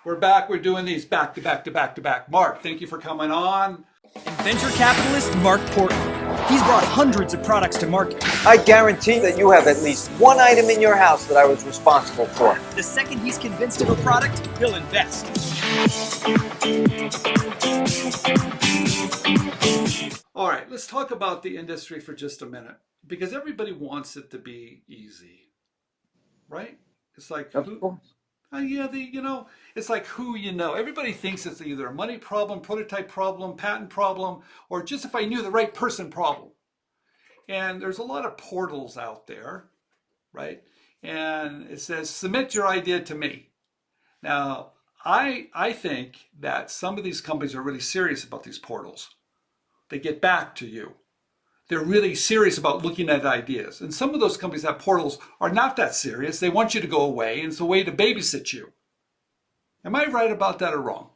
We're back. We're doing these back to back to back to back. Mark, thank you for coming on. Venture capitalist Mark Portman. He's brought hundreds of products to market. I guarantee that you have at least one item in your house that I was responsible for. The second he's convinced of a product, he'll invest. All right, let's talk about the industry for just a minute because everybody wants it to be easy, right? It's like it's like who you know. Everybody thinks it's either a money problem, prototype problem, patent problem, or just if I knew the right person problem. And there's a lot of portals out there, right? And it says, submit your idea to me. Now, I think that some of these companies are really serious about these portals. They get back to you. They're really serious about looking at ideas. And some of those companies that have portals are not that serious. They want you to go away, and it's a way to babysit you. Am I right about that or wrong?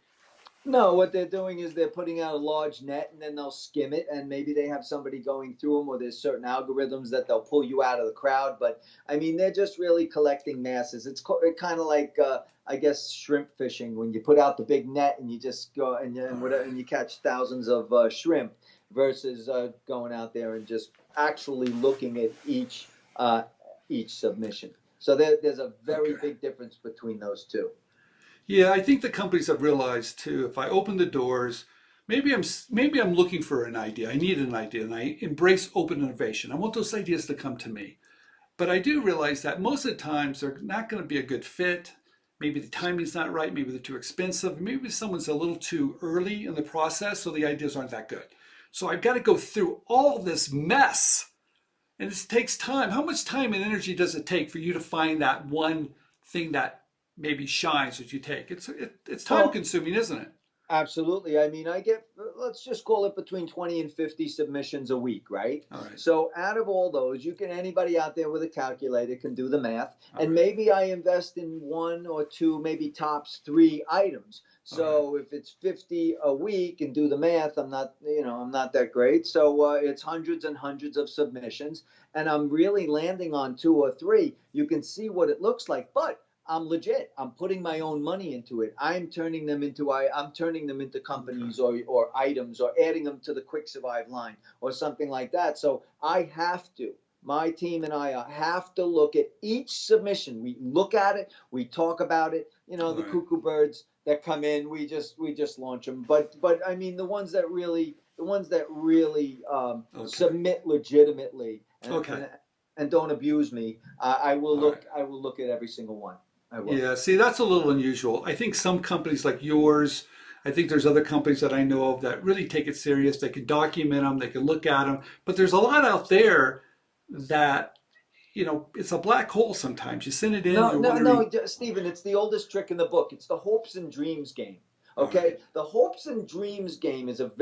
No, what they're doing is they're putting out a large net and then they'll skim it, and maybe they have somebody going through them, or there's certain algorithms that they'll pull you out of the crowd. But I mean, they're just really collecting masses. It's kind of like, I guess, shrimp fishing, when you put out the big net and you just go and you catch thousands of shrimp, versus going out there and just actually looking at each submission. So there's a very big difference between those two. Yeah, I think the companies have realized too, if I open the doors, maybe I'm looking for an idea. I need an idea, and I embrace open innovation. I want those ideas to come to me. But I do realize that most of the times they're not going to be a good fit. Maybe the timing's not right. Maybe they're too expensive. Maybe someone's a little too early in the process, so the ideas aren't that good. So I've got to go through all this mess, and it takes time. How much time and energy does it take for you to find that one thing that maybe shines that you take? It's time consuming, isn't it? Absolutely. I mean, I get, let's just call it between 20 and 50 submissions a week, right? All right. So out of all those, anybody out there with a calculator can do the math. And maybe I invest in one or two, maybe tops 3 items. So if it's 50 a week and do the math, I'm not that great. So it's hundreds and hundreds of submissions, and I'm really landing on 2 or 3. You can see what it looks like, but I'm legit. I'm putting my own money into it. I'm turning them into companies or items, or adding them to the quick survive line or something like that. So my team and I have to look at each submission. We look at it, we talk about it. The cuckoo birds that come in, we just launch them. But I mean, the ones that really submit legitimately and don't abuse me, I will look at every single one. Yeah, see, that's a little unusual. I think some companies like yours, I think there's other companies that I know of that really take it serious. They can document them, they can look at them, but there's a lot out there that, it's a black hole sometimes. You send it in. No, Stephen, it's the oldest trick in the book. It's the hopes and dreams game. Okay, right. The hopes and dreams game is a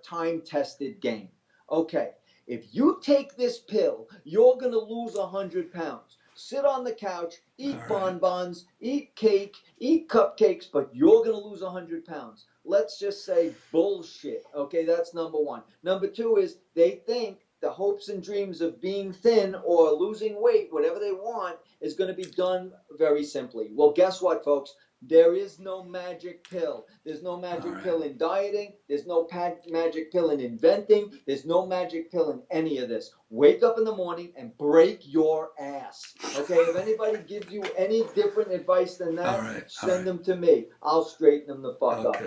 time-tested game. Okay, if you take this pill, you're going to lose 100 pounds. Sit on the couch, eat bonbons, eat cake, eat cupcakes, but you're going to lose 100 pounds. Let's just say bullshit. Okay, that's number one. Number two is they think the hopes and dreams of being thin or losing weight, whatever they want, is going to be done very simply. Well, guess what, folks? There is no magic pill. There's no magic pill in dieting. There's no magic pill in inventing. There's no magic pill in any of this. Wake up in the morning and break your ass. Okay? If anybody gives you any different advice than that, send them to me. I'll straighten them the fuck up.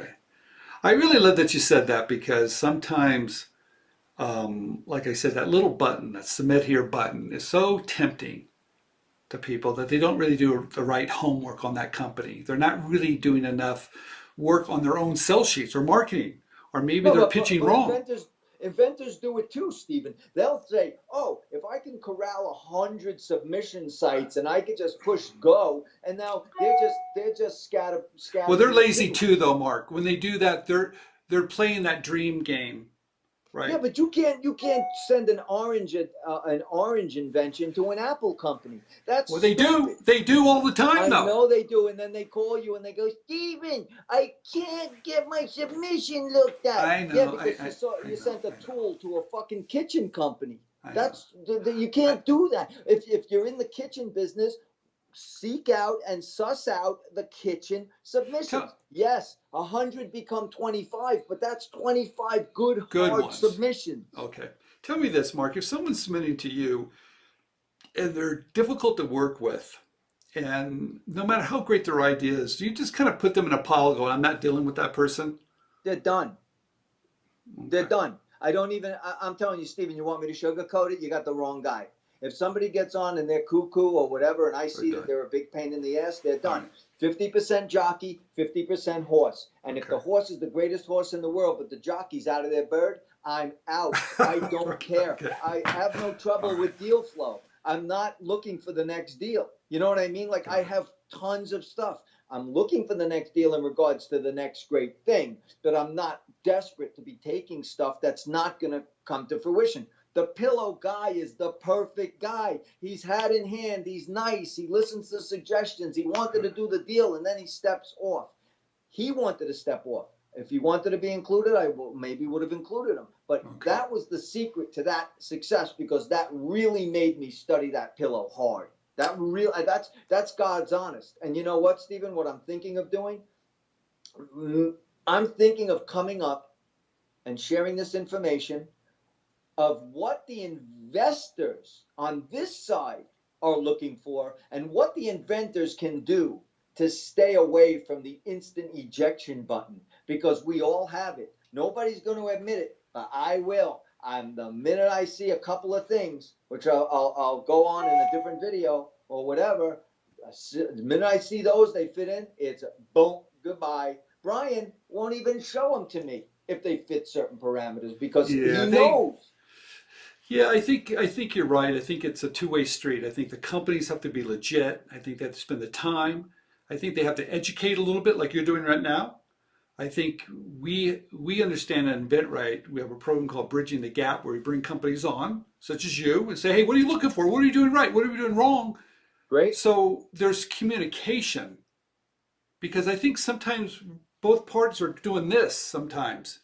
I really love that you said that, because sometimes, like I said, that little button, that submit here button, is so tempting to people that they don't really do the right homework on that company. They're not really doing enough work on their own sell sheets or marketing, or maybe they're pitching wrong. Inventors do it too, Stephen. They'll say, oh, if I can corral 100 submission sites and I could just push go, and now they're just scattered. Well, they're lazy too, though, Mark. When they do that, they're playing that dream game. Right. Yeah, but you can't send an orange invention to an Apple company. That's well, they do. They do all the time, though. I know they do, and then they call you and they go, Steven, I can't get my submission looked at. I know. Yeah, because you sent a tool to a fucking kitchen company. You can't do that. If you're in the kitchen business, seek out and suss out the kitchen submissions. Tell- Yes, 100 become 25, but that's 25 good, Good hard ones. submissions. Okay. Tell me this, Mark. If someone's submitting to you and they're difficult to work with, and no matter how great their idea is, do you just kind of put them in a pile and go, I'm not dealing with that person? They're done. They're done. I'm telling you, Stephen, you want me to sugarcoat it? You got the wrong guy. If somebody gets on and they're cuckoo or whatever, and I see that they're a big pain in the ass, they're done. 50% jockey, 50% horse. And if the horse is the greatest horse in the world, but the jockey's out of their bird, I'm out. I don't care. Okay. I have no trouble with deal flow. I'm not looking for the next deal. You know what I mean? Like, I have tons of stuff. I'm looking for the next deal in regards to the next great thing, but I'm not desperate to be taking stuff that's not going to come to fruition. The pillow guy is the perfect guy. He's hat in hand. He's nice. He listens to suggestions. He wanted to do the deal, and then he steps off. He wanted to step off. If he wanted to be included, I maybe would have included him. But that was the secret to that success, because that really made me study that pillow hard. That's God's honest. And you know what, Stephen, what I'm thinking of doing? I'm thinking of coming up and sharing this information of what the investors on this side are looking for and what the inventors can do to stay away from the instant ejection button, because we all have it. Nobody's going to admit it, but I will. The minute I see a couple of things, which I'll go on in a different video or whatever, the minute I see those, they fit in, it's boom, goodbye. Brian won't even show them to me if they fit certain parameters, because he knows. Yeah, I think you're right. I think it's a two-way street. I think the companies have to be legit. I think they have to spend the time. I think they have to educate a little bit, like you're doing right now. I think we understand at InventRight, we have a program called Bridging the Gap, where we bring companies on, such as you, and say, hey, what are you looking for? What are you doing right? What are we doing wrong? Great. So there's communication, because I think sometimes both parties are doing this sometimes.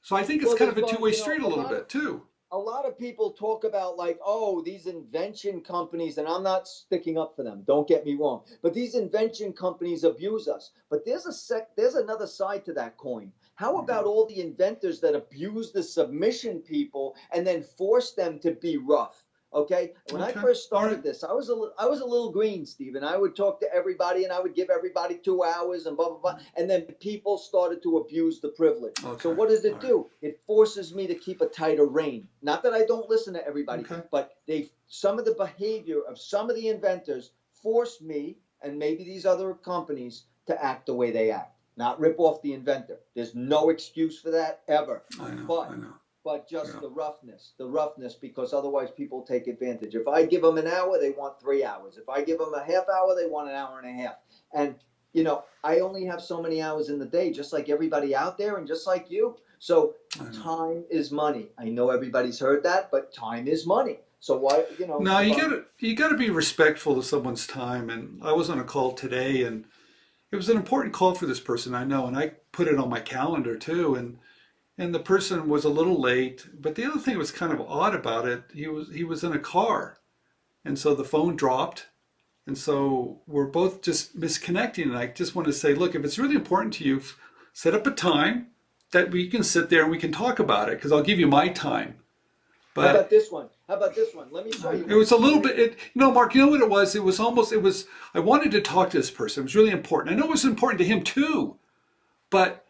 So I think it's kind of a two-way street a little bit too. A lot of people talk about, like, oh, these invention companies, and I'm not sticking up for them, don't get me wrong, but these invention companies abuse us. But there's another side to that coin. How about all the inventors that abuse the submission people and then force them to be rough? Okay. When I first started this, I was a little green, Stephen. I would talk to everybody and I would give everybody 2 hours and blah, blah, blah. And then people started to abuse the privilege. So what does it do? It forces me to keep a tighter rein. Not that I don't listen to everybody, but some of the behavior of some of the inventors forced me, and maybe these other companies, to act the way they act. Not rip off the inventor. There's no excuse for that ever. I know. But just the roughness, because otherwise people take advantage. If I give them an hour, they want 3 hours. If I give them a half hour, they want an hour and a half. And, I only have so many hours in the day, just like everybody out there and just like you. So time is money. I know everybody's heard that, but time is money. So why, No, you gotta be respectful of someone's time. And I was on a call today, and it was an important call for this person, I know, and I put it on my calendar too. And the person was a little late, but the other thing that was kind of odd about it, he was in a car, and so the phone dropped, and so we're both just misconnecting. And I just want to say, look, if it's really important to you, set up a time that we can sit there and we can talk about it, because I'll give you my time. But How about this one? Let me show you. It was a little bit, Mark, you know what it was? I wanted to talk to this person. It was really important. I know it was important to him too, but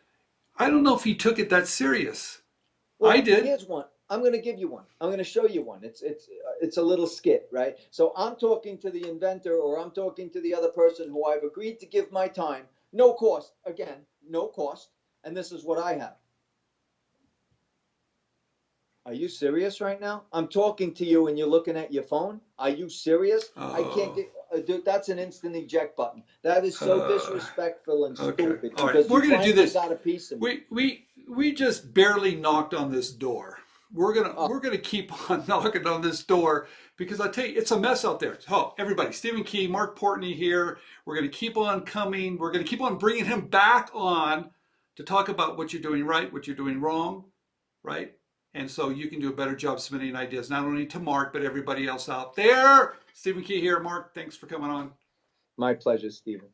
I don't know if he took it that serious. Well, I did. Here's one. I'm going to give you one. I'm going to show you one. It's a little skit, right? So I'm talking to the inventor, or I'm talking to the other person who I've agreed to give my time. No cost. Again, no cost. And this is what I have. Are you serious right now? I'm talking to you and you're looking at your phone. Are you serious? I can't get... Dude, that's an instant eject button. That is so disrespectful and stupid. All right, we're going to do this. Got a piece of me. We just barely knocked on this door. We're gonna keep on knocking on this door, because I tell you, it's a mess out there. Oh, everybody, Stephen Key, Mark Portney here. We're gonna keep on coming. We're gonna keep on bringing him back on to talk about what you're doing right, what you're doing wrong, right? And so you can do a better job submitting ideas, not only to Mark, but everybody else out there. Stephen Key here. Mark, thanks for coming on. My pleasure, Stephen.